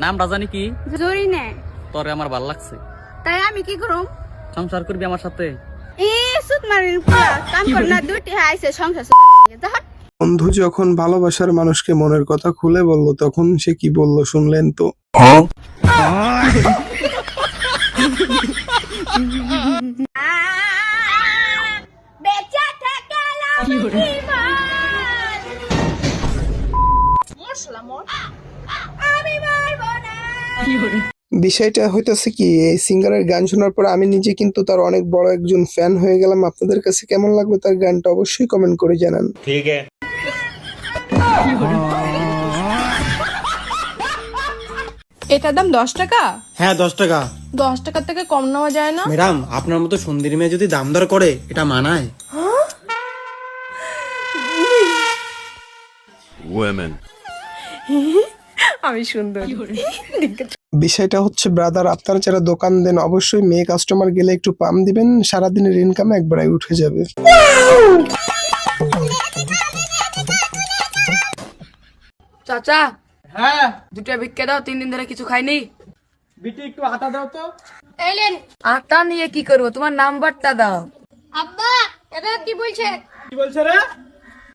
নামটা জানি কি? জরিনা। তোরে আমার ভালো লাগছে, তাই আমি কি করুম? সংসার করবি আমার সাথে? সুত মারিন কাম কর না, দুটি আইছে সংসার। বন্ধু যখন ভালোবাসার মানুষকে মনের কথা খুলে বলল তখন সে কি বলল শুনলেন তো? বেঁচে থাকলাম আমি মরবো না। বিষয়টা হইতেছে কি, এই সিঙ্গারের গান শোনার পর আমি নিজে কিন্তু তার অনেক বড় একজন ফ্যান হয়ে গেলাম। আপনাদের কাছে কেমন লাগলো তার গানটা অবশ্যই কমেন্ট করে জানান। ঠিক আছে। এটার দাম 10 টাকা? হ্যাঁ 10 টাকা। 10 টাকার থেকে কম নেওয়া যায় না? ম্যাডাম আপনার মতো সুন্দরী মেয়ে যদি দাম দর করে এটা মানায়? আমি সুন্দর। বিষয়টা হচ্ছে ব্রাদার, আপনারা যারা দোকান দেন অবশ্যই মেয়ে কাস্টমার গেলে একটু পাম দিবেন, সারাদিনের ইনকাম একবারে উঠে যাবে। চাচা, হ্যাঁ দুটো ভিক্ষা দাও, 3 দিন ধরে কিছু খাইনি। বিটি একটু আটা দাও তো। আটা নিয়ে কি করবো, তোমার নাম্বারটা দাও। আব্বা এটা কি বলছে? কি বলছে রে?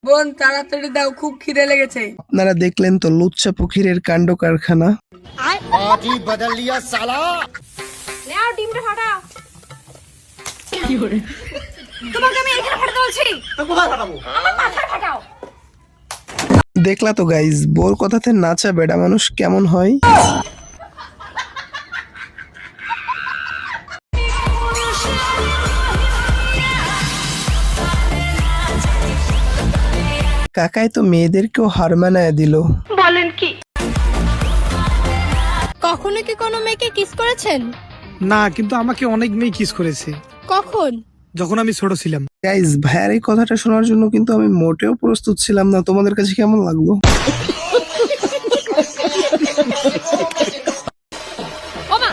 বোন তাড়াতাড়ি দাও, খুব খিদে লেগেছে। আপনারা দেখলেন তো লুচ্চা ফকিরের কাণ্ড কারখানা। নাও ডিমটা ফাটাও। তোমাকে আমি এখানে ফাটাতে বলছি। তো কোথায় পাঠাবো? আমার মাথায় ফাটাও। দেখলা তো গাইজ, বোর কথাতে নাচা বেডা মানুষ কেমন হয়। কাকাই তো মেয়েদেরকেও হার মানায় দিল। বলেন কি? কখনো কি কোনো মেয়েকে কিস করেছেন? না, কিন্তু আমাকে অনেক মেয়ে কিস করেছে কখন? যখন আমি ছোট ছিলাম। গাইজ ভাইয়ের এই কথাটা শোনার জন্য কিন্তু আমি মোটেও প্রস্তুত ছিলাম না। তোমাদের কাছে কেমন লাগলো? ওমা,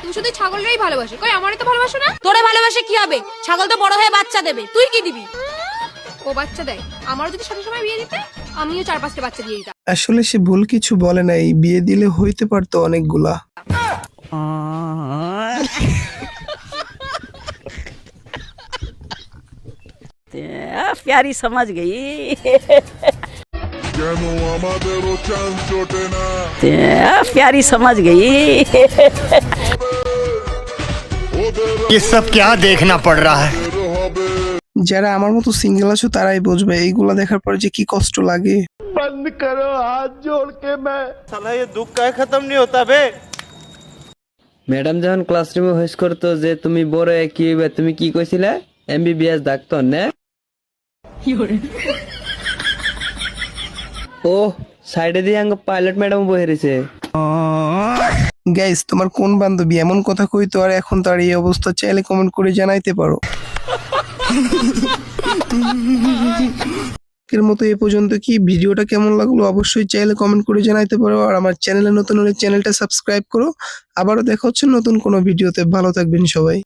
তুমি শুধু ছাগলটাই ভালোবাসো, কই আমারে তো ভালোবাসো না? তোরে ভালোবাসে কি হবে? ছাগল তো বড় হয়ে বাচ্চা দেবে, তুই কি দিবি? ও বাচ্চা দেয়, আমারও যদি সঠিক সময় বিয়ে দিতে আমিও 4-5টা বাচ্চা দিয়ে দিতাম। আসলে সে ভুল কিছু বলে নাই, বিয়ে দিলে হইতে পারতো অনেকগুলা। प्यारी समझ गई। प्यारी समझ गई। ये सब क्या देखना पड़ रहा है? যারা আমার মতো সিঙ্গেল আছো তারাই বুঝবে এইগুলা দেখার পর যে কি কষ্ট লাগে। बंद करो हाथ जोड़ के मैं साला ये दुख का खत्म नहीं होता बे। ম্যাডাম যখন ক্লাসরুমে হইস করতো যে তুমি বড় কি হইবে, তুমি কি কইছিলে? এমবিবিএস ডাক্তার না? ও সাইডে দিয়ে আঙ্গ পাইলট ম্যাডাম বহে রয়েছে। গাইস তোমার কোন বান্ধবী এমন কথা কইতো আর এখন তার এই অবস্থা? চাইলে কমেন্ট করে জানাইতে পারো। এর মতো এ পর্যন্ত কি ভিডিওটা কেমন লাগলো অবশ্যই চাইলে কমেন্ট করে জানাইতে পারো। আর আমার চ্যানেলে নতুন হলে চ্যানেলটা সাবস্ক্রাইব করো। আবারও দেখা হচ্ছে নতুন কোনো ভিডিওতে। ভালো থাকবেন সবাই।